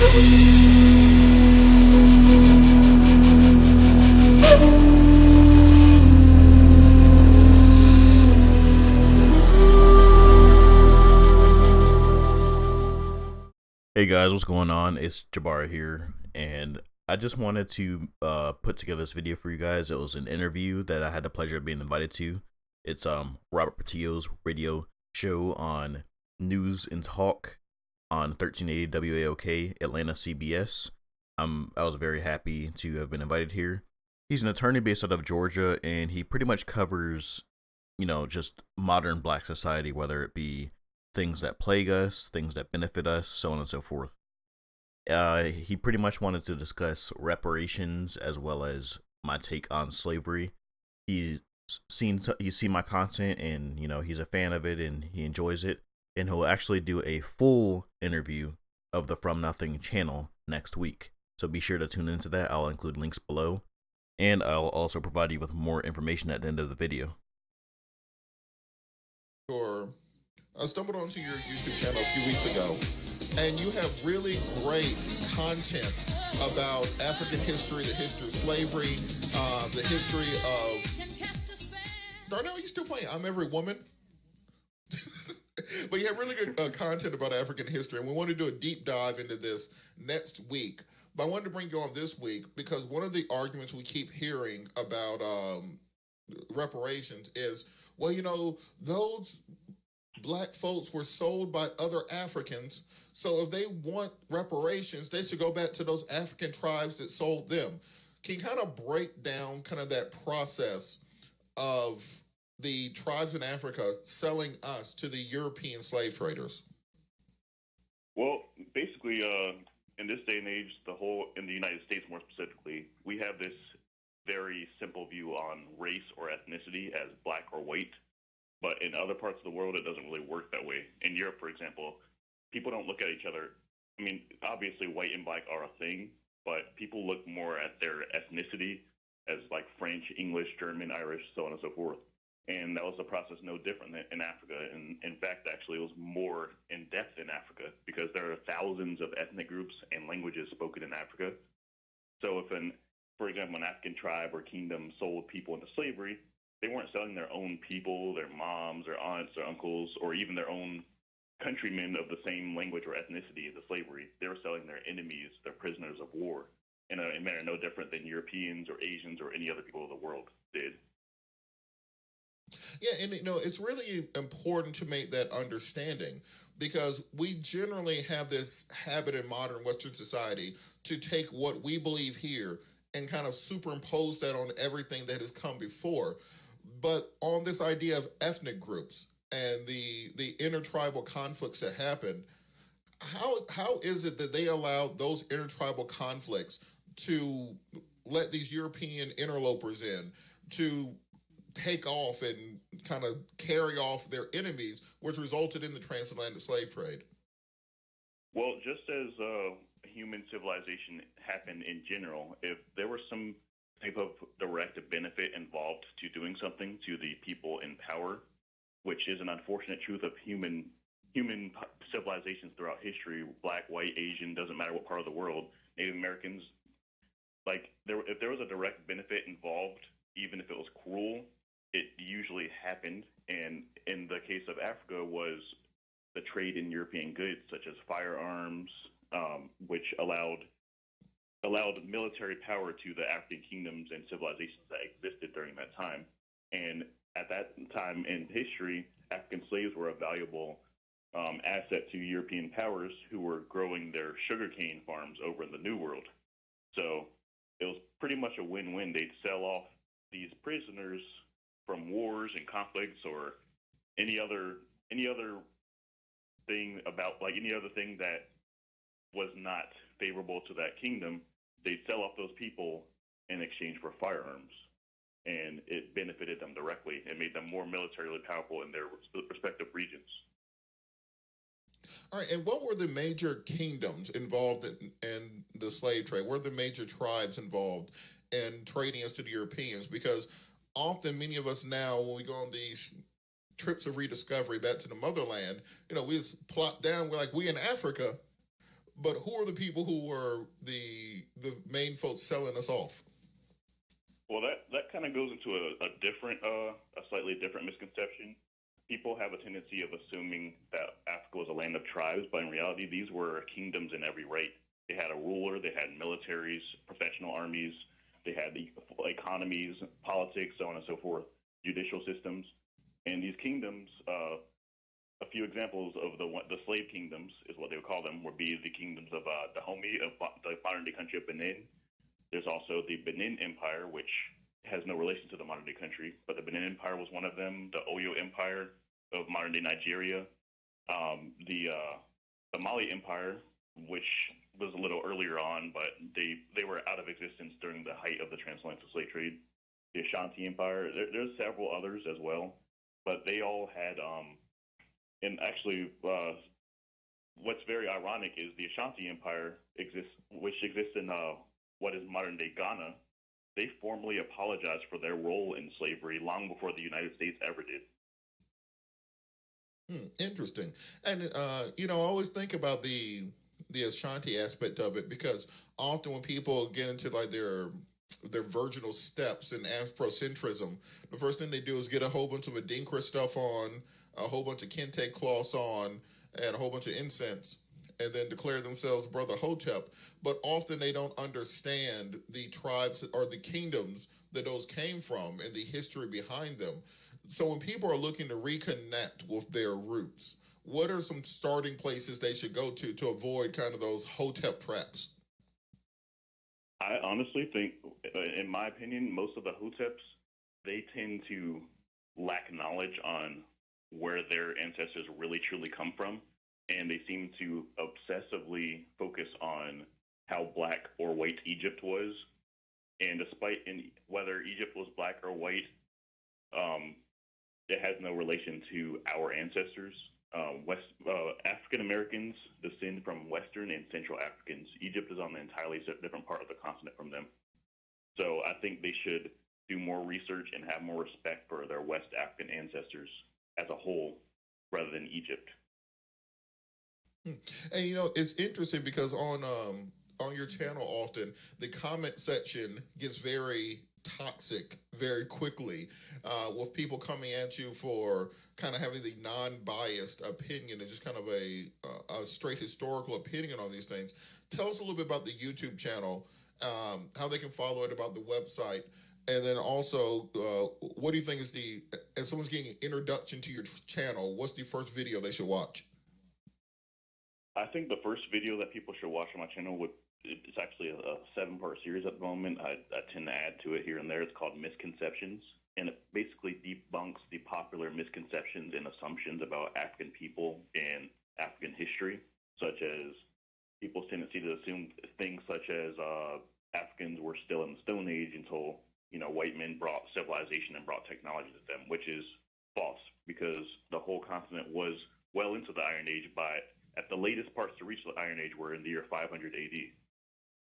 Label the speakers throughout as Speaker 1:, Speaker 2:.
Speaker 1: Hey guys, what's going on? It's Jabara here, and I just wanted to put together this video for you guys. It was an interview that I had the pleasure of being invited to. It's Robert Patillo's radio show on News and Talk on 1380 WAOK Atlanta CBS. I was very happy to have been invited here. He's an attorney based out of Georgia, and he pretty much covers, just modern Black society, whether it be things that plague us, things that benefit us, so on and so forth. He pretty much wanted to discuss reparations as well as my take on slavery. He's seen my content, and he's a fan of it and he enjoys it. And he'll actually do a full interview of the From Nothing channel next week. So be sure to tune into that. I'll include links below, and I'll also provide you with more information at the end of the video.
Speaker 2: Sure. I stumbled onto your YouTube channel a few weeks ago, and you have really great content about African history, the history of slavery, the history of... Darnell, are you still playing I'm Every Woman? But you have really good content about African history, and we want to do a deep dive into this next week. But I wanted to bring you on this week because one of the arguments we keep hearing about reparations is, well, those Black folks were sold by other Africans, so if they want reparations, they should go back to those African tribes that sold them. Can you kind of break down kind of that process of the tribes in Africa selling us to the European slave traders?
Speaker 3: Well, basically, in this day and age, in the United States more specifically, we have this very simple view on race or ethnicity as black or white. But in other parts of the world, it doesn't really work that way. In Europe, for example, people don't look at each other. I mean, obviously, white and black are a thing, but people look more at their ethnicity as like French, English, German, Irish, so on and so forth. And that was a process no different than in Africa. And in fact, actually, it was more in depth in Africa because there are thousands of ethnic groups and languages spoken in Africa. So if, for example, an African tribe or kingdom sold people into slavery, they weren't selling their own people, their moms, their aunts, their uncles, or even their own countrymen of the same language or ethnicity into slavery. They were selling their enemies, their prisoners of war, in a manner no different than Europeans or Asians or any other people of the world did.
Speaker 2: Yeah, and it's really important to make that understanding because we generally have this habit in modern Western society to take what we believe here and kind of superimpose that on everything that has come before. But on this idea of ethnic groups and the intertribal conflicts that happen, how is it that they allowed those intertribal conflicts to let these European interlopers in to take off and kind of carry off their enemies, which resulted in the transatlantic slave trade?
Speaker 3: Well, just as human civilization happened in general, if there was some type of direct benefit involved to doing something to the people in power, which is an unfortunate truth of human civilizations throughout history, black, white, Asian, doesn't matter what part of the world, Native Americans, if there was a direct benefit involved, even if it was cruel, it usually happened. And in the case of Africa was the trade in European goods, such as firearms, which allowed military power to the African kingdoms and civilizations that existed during that time. And at that time in history, African slaves were a valuable asset to European powers who were growing their sugarcane farms over in the New World. So it was pretty much a win-win. They'd sell off these prisoners from wars and conflicts or any other thing that was not favorable to that kingdom. They'd sell off those people in exchange for firearms, and it benefited them directly and made them more militarily powerful in their respective regions.
Speaker 2: All right, and what were the major kingdoms involved in the slave trade? What were the major tribes involved in trading us to the Europeans? Because often many of us now, when we go on these trips of rediscovery back to the motherland, we just plop down, we're like, we in Africa, But who are the people who were the main folks selling us off?
Speaker 3: Well, that kind of goes into a slightly different misconception. People have a tendency of assuming that Africa was a land of tribes, but in reality, these were kingdoms in every right. They had a ruler, they had militaries, professional armies, they had the economies, politics, so on and so forth, judicial systems, and these kingdoms. A few examples of the slave kingdoms is what they would call them would be the kingdoms of Dahomey of the modern day country of Benin. There's also the Benin Empire, which has no relation to the modern day country, but the Benin Empire was one of them. The Oyo Empire of modern day Nigeria, the Mali Empire, which was a little earlier on, but they were out of existence during the height of the transatlantic slave trade. The Ashanti Empire. There's several others as well, but they all had and actually, what's very ironic is the Ashanti Empire which exists in what is modern day Ghana. They formally apologized for their role in slavery long before the United States ever did.
Speaker 2: Interesting. And I always think about the Ashanti aspect of it, because often when people get into like their virginal steps in Afrocentrism, the first thing they do is get a whole bunch of Adinkra stuff on, a whole bunch of kente cloths on, and a whole bunch of incense, and then declare themselves Brother Hotep. But often they don't understand the tribes or the kingdoms that those came from and the history behind them. So when people are looking to reconnect with their roots, what are some starting places they should go to avoid kind of those Hotep traps?
Speaker 3: I honestly think, in my opinion, most of the Hoteps, they tend to lack knowledge on where their ancestors really truly come from, and they seem to obsessively focus on how black or white Egypt was. And despite whether Egypt was black or white, it has no relation to our ancestors. African Americans descend from Western and Central Africans. Egypt is on an entirely different part of the continent from them. So I think they should do more research and have more respect for their West African ancestors as a whole, rather than Egypt.
Speaker 2: And it's interesting because on your channel, often the comment section gets very toxic very quickly, with people coming at you for kind of having the non-biased opinion and just kind of a straight historical opinion on these things. Tell us a little bit about the YouTube channel, how they can follow it, about the website, and then also, what do you think is as someone's getting an introduction to your channel, what's the first video they should watch?
Speaker 3: I think the first video that people should watch on my channel it's actually a 7-part series at the moment. I tend to add to it here and there. It's called Misconceptions, and it basically debunks the popular misconceptions and assumptions about African people and African history, such as people's tendency to assume things such as Africans were still in the Stone Age until white men brought civilization and brought technology to them, which is false, because the whole continent was well into the Iron Age. At the latest parts to reach the Iron Age were in the year 500 AD.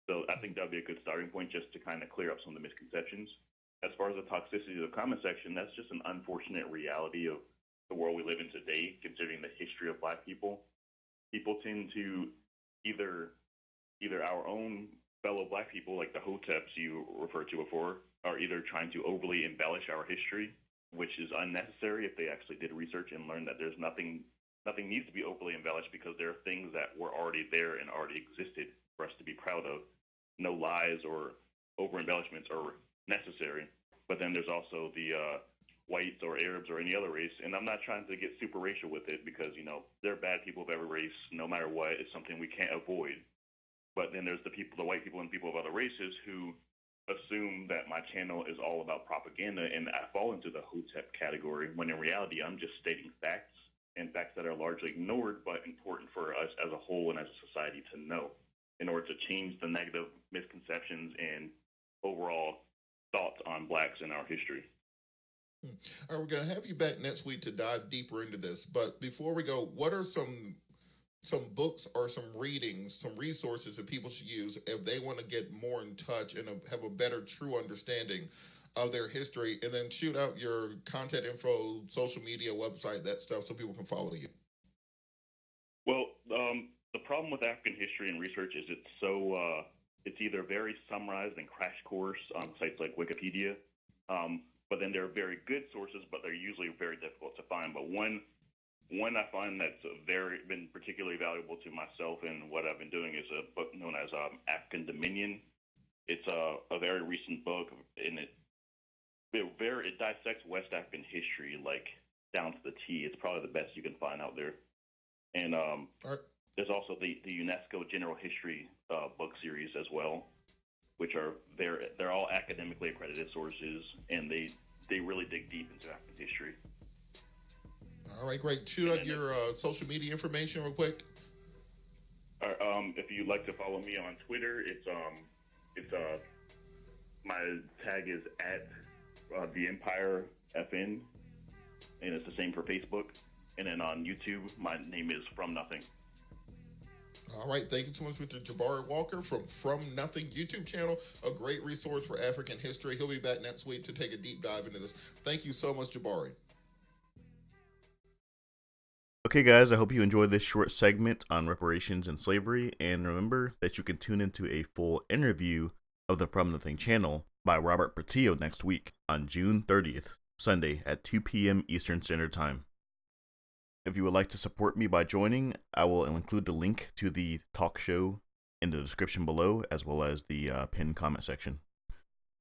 Speaker 3: So I think that would be a good starting point just to kind of clear up some of the misconceptions. As far as the toxicity of the comment section, that's just an unfortunate reality of the world we live in today, considering the history of Black people. People tend to either our own fellow Black people, like the Hoteps you referred to before, are either trying to overly embellish our history, which is unnecessary if they actually did research and learned that there's nothing needs to be overly embellished, because there are things that were already there and already existed for us to be proud of. No lies or over embellishments are necessary. But then there's also the whites or Arabs or any other race, and I'm not trying to get super racial with it, because they're bad people of every race, no matter what. It's something we can't avoid. But then there's the white people and people of other races who assume that my channel is all about propaganda, and I fall into the Hotep category, when in reality I'm just stating facts, and facts that are largely ignored, but important for us as a whole and as a society to know, in order to change the negative misconceptions and overall thoughts on Blacks in our history.
Speaker 2: All right, we're going to have you back next week to dive deeper into this. But before we go, what are some books or some readings, some resources that people should use if they want to get more in touch and have a better, true understanding of their history? And then shoot out your contact info, social media, website, that stuff, so people can follow you.
Speaker 3: Well, the problem with African history and research is it's so it's either very summarized and crash course on sites like Wikipedia, but then there are very good sources, but they're usually very difficult to find. But one I find that's been particularly valuable to myself and what I've been doing is a book known as African Dominion. It's a very recent book, and it dissects West African history like down to the T. It's probably the best you can find out there. And there's also the UNESCO General History book series as well, which they're all academically accredited sources, and they really dig deep into African history.
Speaker 2: All right, great. Shoot out your social media information real quick.
Speaker 3: If you'd like to follow me on Twitter, it's my tag is at the Empire FN, and it's the same for Facebook. And then on YouTube, my name is From Nothing.
Speaker 2: All right, thank you so much, Mr. Jabari Walker from Nothing YouTube channel, a great resource for African history. He'll be back next week to take a deep dive into this. Thank you so much, Jabari.
Speaker 1: Okay, guys, I hope you enjoyed this short segment on reparations and slavery, and remember that you can tune into a full interview of the From Nothing channel by Robert Portillo next week on June 30th, Sunday at 2 p.m. Eastern Standard Time. If you would like to support me by joining, I will include the link to the talk show in the description below, as well as the pinned comment section.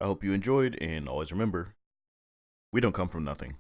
Speaker 1: I hope you enjoyed, and always remember, we don't come from nothing.